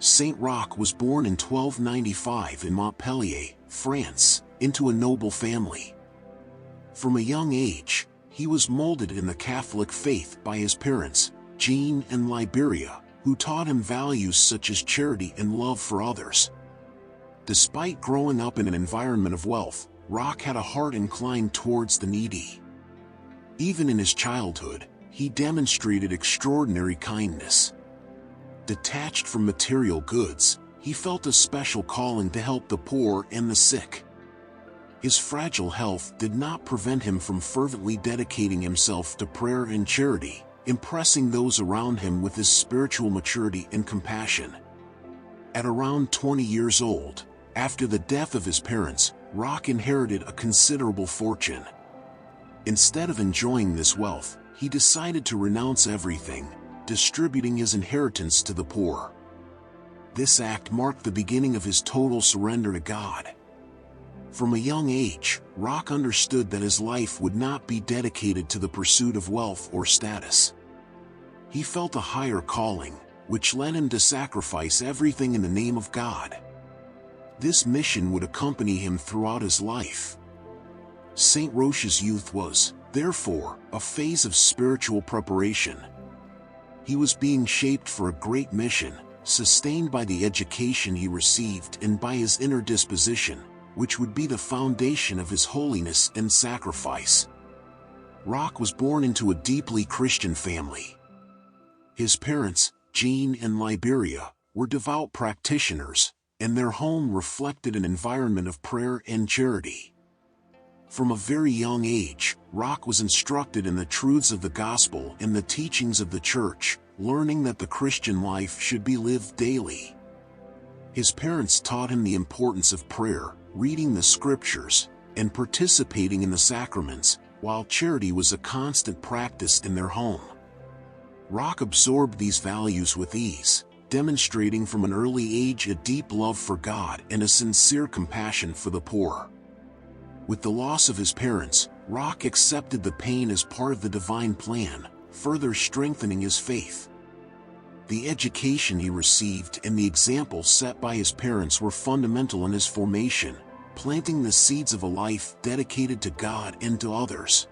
Saint Roch was born in 1295 in Montpellier, France, into a noble family. From a young age, he was molded in the Catholic faith by his parents, Jean and Liberia, who taught him values such as charity and love for others. Despite growing up in an environment of wealth, Roch had a heart inclined towards the needy. Even in his childhood, he demonstrated extraordinary kindness. Detached from material goods, he felt a special calling to help the poor and the sick. His fragile health did not prevent him from fervently dedicating himself to prayer and charity, impressing those around him with his spiritual maturity and compassion. At around 20 years old, after the death of his parents, Roch inherited a considerable fortune. Instead of enjoying this wealth, he decided to renounce everything, distributing his inheritance to the poor. This act marked the beginning of his total surrender to God. From a young age, Roch understood that his life would not be dedicated to the pursuit of wealth or status. He felt a higher calling, which led him to sacrifice everything in the name of God. This mission would accompany him throughout his life. Saint Roch's youth was, therefore, a phase of spiritual preparation. He was being shaped for a great mission, sustained by the education he received and by his inner disposition, which would be the foundation of his holiness and sacrifice. Roch was born into a deeply Christian family. His parents, Jean and Liberia, were devout practitioners, and their home reflected an environment of prayer and charity. From a very young age, Roch was instructed in the truths of the gospel and the teachings of the Church, learning that the Christian life should be lived daily. His parents taught him the importance of prayer, reading the scriptures, and participating in the sacraments, while charity was a constant practice in their home. Roch absorbed these values with ease, demonstrating from an early age a deep love for God and a sincere compassion for the poor. With the loss of his parents, Roch accepted the pain as part of the divine plan, further strengthening his faith. The education he received and the example set by his parents were fundamental in his formation, planting the seeds of a life dedicated to God and to others.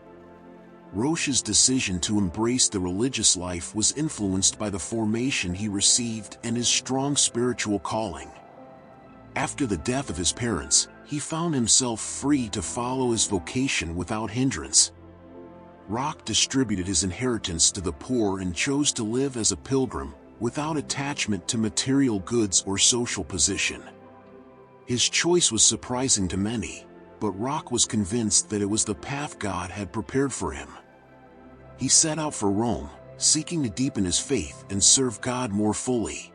Roch's decision to embrace the religious life was influenced by the formation he received and his strong spiritual calling. After the death of his parents, he found himself free to follow his vocation without hindrance. Roch distributed his inheritance to the poor and chose to live as a pilgrim, without attachment to material goods or social position. His choice was surprising to many, but Roch was convinced that it was the path God had prepared for him. He set out for Rome, seeking to deepen his faith and serve God more fully.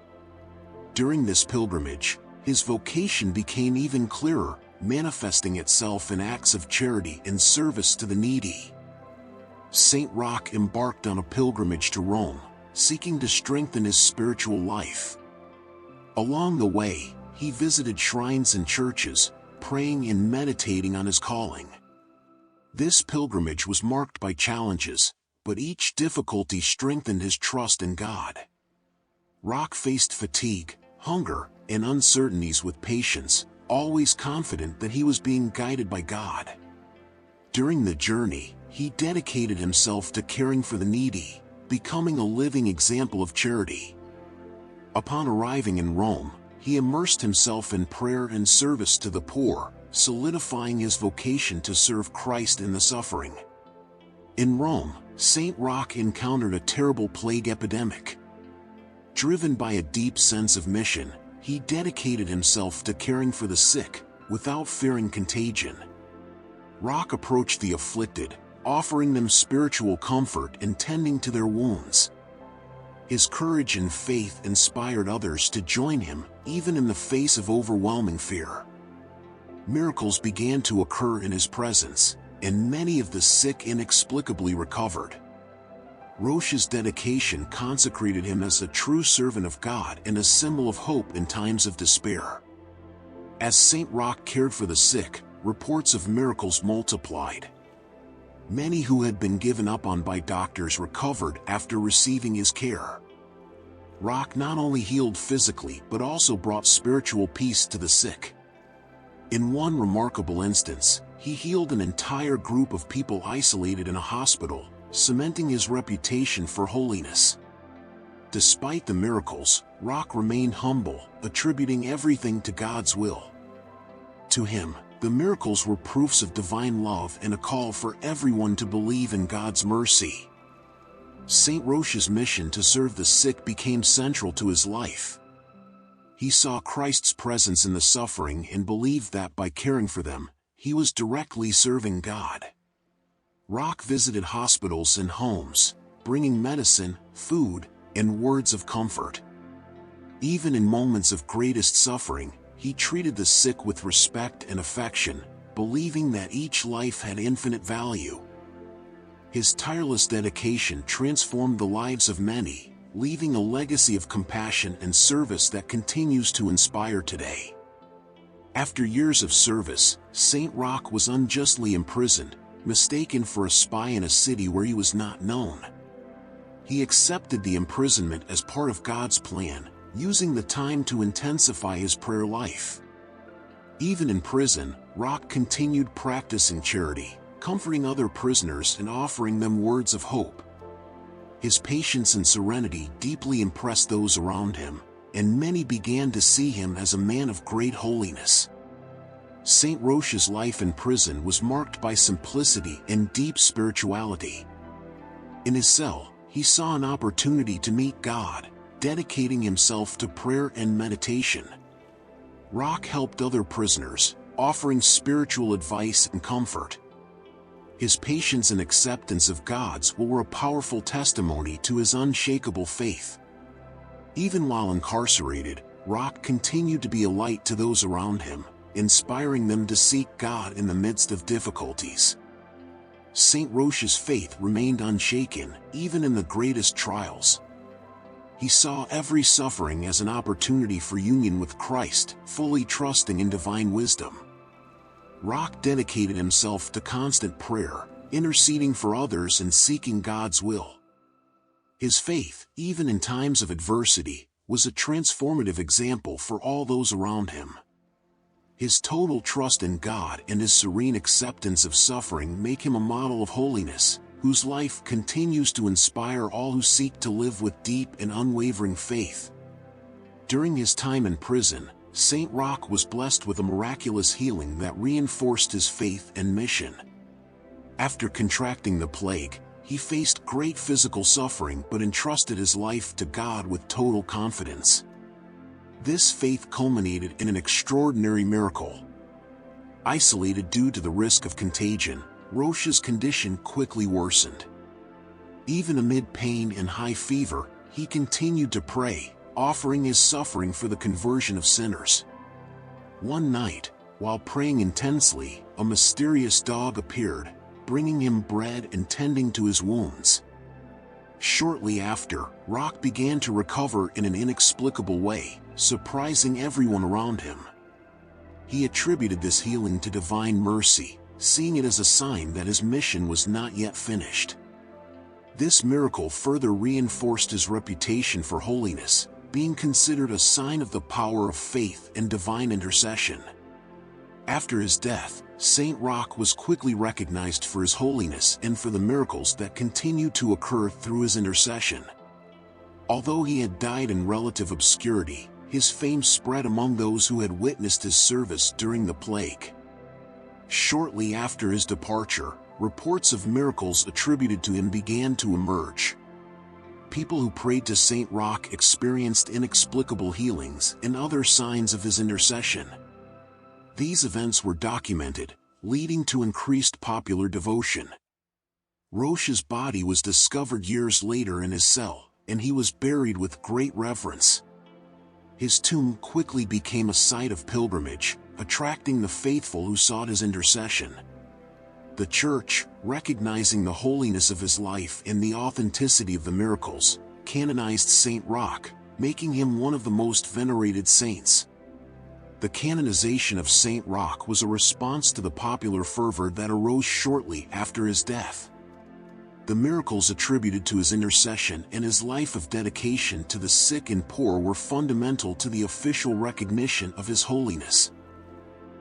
During this pilgrimage, his vocation became even clearer, manifesting itself in acts of charity and service to the needy. Saint Roch embarked on a pilgrimage to Rome, seeking to strengthen his spiritual life. Along the way, he visited shrines and churches, praying and meditating on his calling. This pilgrimage was marked by challenges, but each difficulty strengthened his trust in God. Roch faced fatigue, hunger, and uncertainties with patience, always confident that he was being guided by God. During the journey, he dedicated himself to caring for the needy, becoming a living example of charity. Upon arriving in Rome, he immersed himself in prayer and service to the poor, solidifying his vocation to serve Christ in the suffering. In Rome, Saint Roch encountered a terrible plague epidemic. Driven by a deep sense of mission, he dedicated himself to caring for the sick, without fearing contagion. Roch approached the afflicted, offering them spiritual comfort and tending to their wounds. His courage and faith inspired others to join him, even in the face of overwhelming fear. Miracles began to occur in his presence, and many of the sick inexplicably recovered. Roch's dedication consecrated him as a true servant of God and a symbol of hope in times of despair. As Saint Roch cared for the sick, reports of miracles multiplied. Many who had been given up on by doctors recovered after receiving his care. Roch not only healed physically but also brought spiritual peace to the sick. In one remarkable instance, he healed an entire group of people isolated in a hospital, cementing his reputation for holiness. Despite the miracles, Roch remained humble, attributing everything to God's will. To him, the miracles were proofs of divine love and a call for everyone to believe in God's mercy. Saint Roch's mission to serve the sick became central to his life. He saw Christ's presence in the suffering and believed that by caring for them, he was directly serving God. Roch visited hospitals and homes, bringing medicine, food, and words of comfort. Even in moments of greatest suffering, he treated the sick with respect and affection, believing that each life had infinite value. His tireless dedication transformed the lives of many, leaving a legacy of compassion and service that continues to inspire today. After years of service, Saint Roch was unjustly imprisoned, mistaken for a spy in a city where he was not known. He accepted the imprisonment as part of God's plan, using the time to intensify his prayer life. Even in prison, Roch continued practicing charity, comforting other prisoners and offering them words of hope. His patience and serenity deeply impressed those around him, and many began to see him as a man of great holiness. Saint Roch's life in prison was marked by simplicity and deep spirituality. In his cell, he saw an opportunity to meet God, dedicating himself to prayer and meditation. Roch helped other prisoners, offering spiritual advice and comfort. His patience and acceptance of God's will were a powerful testimony to his unshakable faith. Even while incarcerated, Roch continued to be a light to those around him, inspiring them to seek God in the midst of difficulties. Saint Roch's faith remained unshaken, even in the greatest trials. He saw every suffering as an opportunity for union with Christ, fully trusting in divine wisdom. Roch dedicated himself to constant prayer, interceding for others and seeking God's will. His faith, even in times of adversity, was a transformative example for all those around him. His total trust in God and his serene acceptance of suffering make him a model of holiness, whose life continues to inspire all who seek to live with deep and unwavering faith. During his time in prison, Saint Roch was blessed with a miraculous healing that reinforced his faith and mission. After contracting the plague, he faced great physical suffering but entrusted his life to God with total confidence. This faith culminated in an extraordinary miracle. Isolated due to the risk of contagion, Roch's condition quickly worsened. Even amid pain and high fever, he continued to pray, offering his suffering for the conversion of sinners. One night, while praying intensely, a mysterious dog appeared, bringing him bread and tending to his wounds. Shortly after, Roch began to recover in an inexplicable way, surprising everyone around him. He attributed this healing to divine mercy, seeing it as a sign that his mission was not yet finished. This miracle further reinforced his reputation for holiness, being considered a sign of the power of faith and divine intercession. After his death, Saint Roch was quickly recognized for his holiness and for the miracles that continued to occur through his intercession. Although he had died in relative obscurity, his fame spread among those who had witnessed his service during the plague. Shortly after his departure, reports of miracles attributed to him began to emerge. People who prayed to Saint Roch experienced inexplicable healings and other signs of his intercession. These events were documented, leading to increased popular devotion. Roch's body was discovered years later in his cell, and he was buried with great reverence. His tomb quickly became a site of pilgrimage, attracting the faithful who sought his intercession. The Church, recognizing the holiness of his life and the authenticity of the miracles, canonized Saint Roch, making him one of the most venerated saints. The canonization of Saint Roch was a response to the popular fervor that arose shortly after his death. The miracles attributed to his intercession and his life of dedication to the sick and poor were fundamental to the official recognition of his holiness.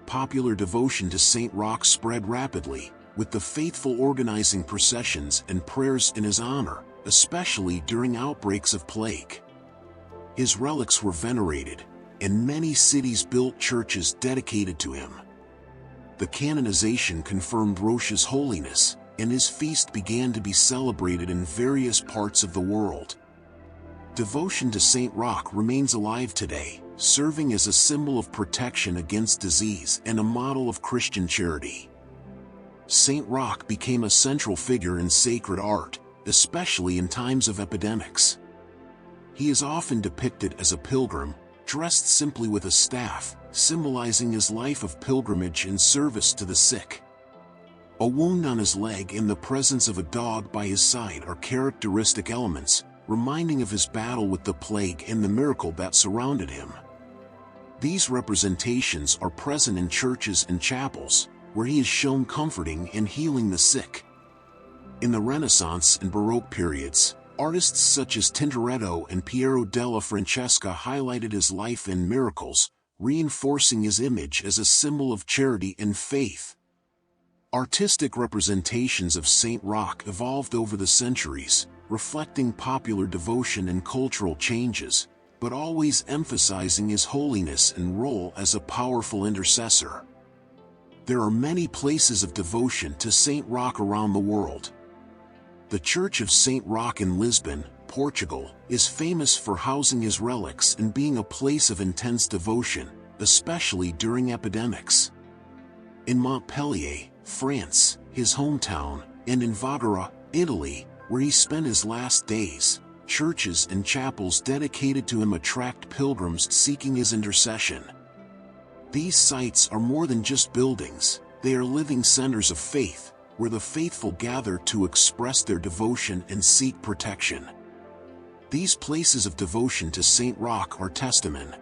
Popular devotion to Saint Roch spread rapidly, with the faithful organizing processions and prayers in his honor, especially during outbreaks of plague. His relics were venerated, and many cities built churches dedicated to him. The canonization confirmed Roch's holiness, and his feast began to be celebrated in various parts of the world. Devotion to Saint Roch remains alive today, serving as a symbol of protection against disease and a model of Christian charity. Saint Roch became a central figure in sacred art, especially in times of epidemics. He is often depicted as a pilgrim, dressed simply with a staff, symbolizing his life of pilgrimage and service to the sick. A wound on his leg and the presence of a dog by his side are characteristic elements, reminding of his battle with the plague and the miracle that surrounded him. These representations are present in churches and chapels, where he is shown comforting and healing the sick. In the Renaissance and Baroque periods, artists such as Tintoretto and Piero della Francesca highlighted his life and miracles, reinforcing his image as a symbol of charity and faith. Artistic representations of Saint Roch evolved over the centuries, reflecting popular devotion and cultural changes, but always emphasizing his holiness and role as a powerful intercessor. There are many places of devotion to Saint Roch around the world. The Church of Saint Roch in Lisbon, Portugal, is famous for housing his relics and being a place of intense devotion, especially during epidemics. In Montpellier, France, his hometown, and in Voghera, Italy, where he spent his last days, churches and chapels dedicated to him attract pilgrims seeking his intercession. These sites are more than just buildings, they are living centers of faith, where the faithful gather to express their devotion and seek protection. These places of devotion to Saint Roch are testament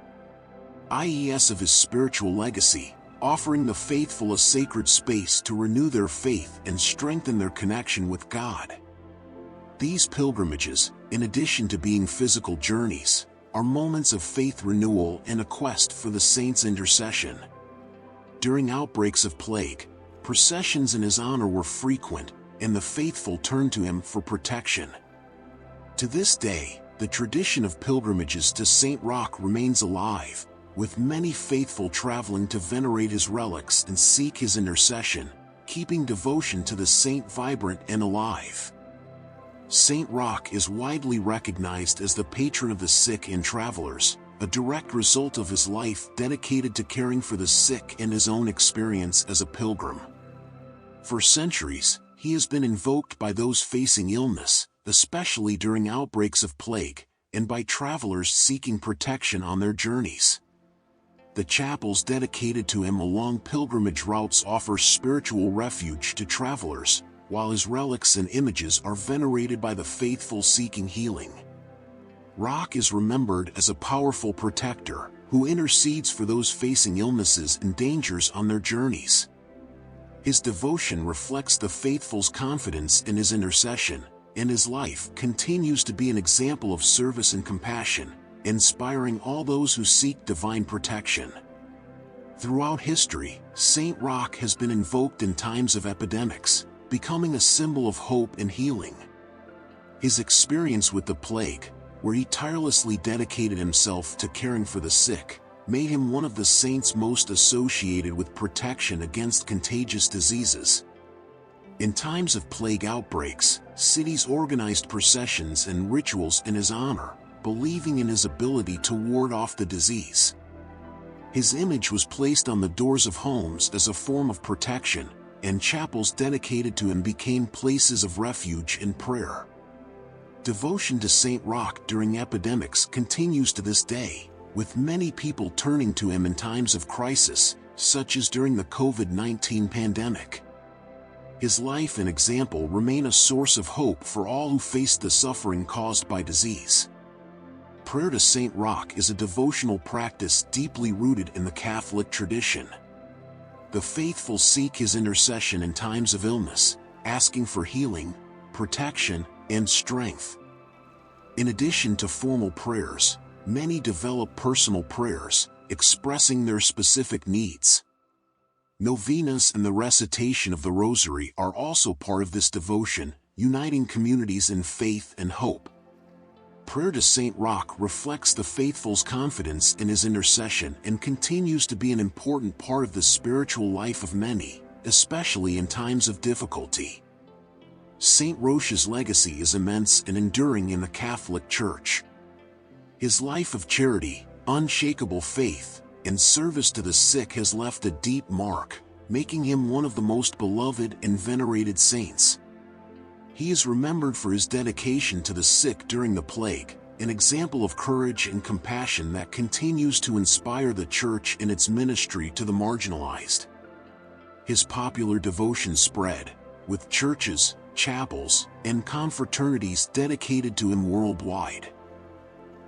of his spiritual legacy, offering the faithful a sacred space to renew their faith and strengthen their connection with God. These pilgrimages, in addition to being physical journeys, are moments of faith renewal and a quest for the saint's intercession. During outbreaks of plague, processions in his honor were frequent, and the faithful turned to him for protection. To this day, the tradition of pilgrimages to Saint Roch remains alive, with many faithful traveling to venerate his relics and seek his intercession, keeping devotion to the saint vibrant and alive. Saint Roch is widely recognized as the patron of the sick and travelers, a direct result of his life dedicated to caring for the sick and his own experience as a pilgrim. For centuries, he has been invoked by those facing illness, especially during outbreaks of plague, and by travelers seeking protection on their journeys. The chapels dedicated to him along pilgrimage routes offer spiritual refuge to travelers, while his relics and images are venerated by the faithful seeking healing. Roch is remembered as a powerful protector, who intercedes for those facing illnesses and dangers on their journeys. His devotion reflects the faithful's confidence in his intercession, and his life continues to be an example of service and compassion, inspiring all those who seek divine protection. Throughout history, Saint Roch has been invoked in times of epidemics, becoming a symbol of hope and healing. His experience with the plague, where he tirelessly dedicated himself to caring for the sick, made him one of the saints most associated with protection against contagious diseases. In times of plague outbreaks, cities organized processions and rituals in his honor, believing in his ability to ward off the disease. His image was placed on the doors of homes as a form of protection, and chapels dedicated to him became places of refuge and prayer. Devotion to Saint Roch during epidemics continues to this day, with many people turning to him in times of crisis, such as during the COVID-19 pandemic. His life and example remain a source of hope for all who face the suffering caused by disease. Prayer to Saint Roch is a devotional practice deeply rooted in the Catholic tradition. The faithful seek his intercession in times of illness, asking for healing, protection, and strength. In addition to formal prayers, many develop personal prayers, expressing their specific needs. Novenas and the recitation of the Rosary are also part of this devotion, uniting communities in faith and hope. Prayer to Saint Roch reflects the faithful's confidence in his intercession and continues to be an important part of the spiritual life of many, especially in times of difficulty. Saint Roch's legacy is immense and enduring in the Catholic Church. His life of charity, unshakable faith, and service to the sick has left a deep mark, making him one of the most beloved and venerated saints. He is remembered for his dedication to the sick during the plague, an example of courage and compassion that continues to inspire the Church in its ministry to the marginalized. His popular devotion spread, with churches, chapels, and confraternities dedicated to him worldwide.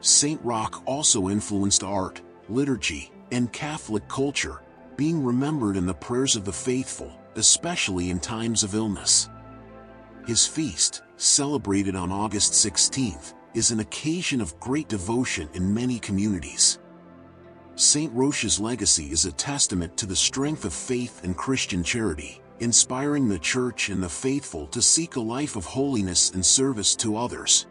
Saint Roch also influenced art, liturgy, and Catholic culture, being remembered in the prayers of the faithful, especially in times of illness. His feast, celebrated on August 16th, is an occasion of great devotion in many communities. Saint Roch's legacy is a testament to the strength of faith and Christian charity, inspiring the Church and the faithful to seek a life of holiness and service to others.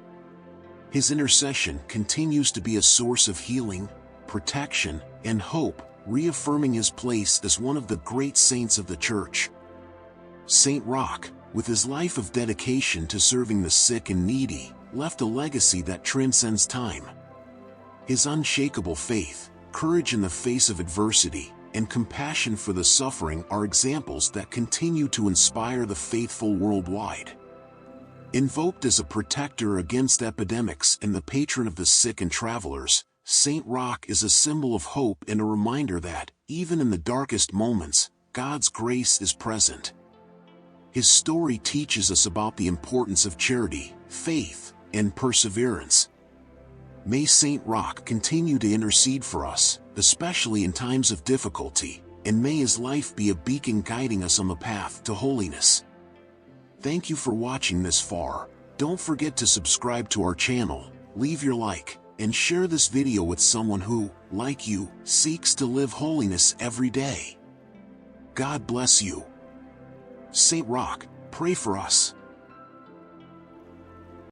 His intercession continues to be a source of healing, protection, and hope, reaffirming his place as one of the great saints of the Church. Saint Roch, with his life of dedication to serving the sick and needy, left a legacy that transcends time. His unshakable faith, courage in the face of adversity, and compassion for the suffering are examples that continue to inspire the faithful worldwide. Invoked as a protector against epidemics and the patron of the sick and travelers, Saint Roch is a symbol of hope and a reminder that, even in the darkest moments, God's grace is present. His story teaches us about the importance of charity, faith, and perseverance. May Saint Roch continue to intercede for us, especially in times of difficulty, and may his life be a beacon guiding us on the path to holiness. Thank you for watching this far. Don't forget to subscribe to our channel, leave your like, and share this video with someone who, like you, seeks to live holiness every day. God bless you. Saint Roch, pray for us.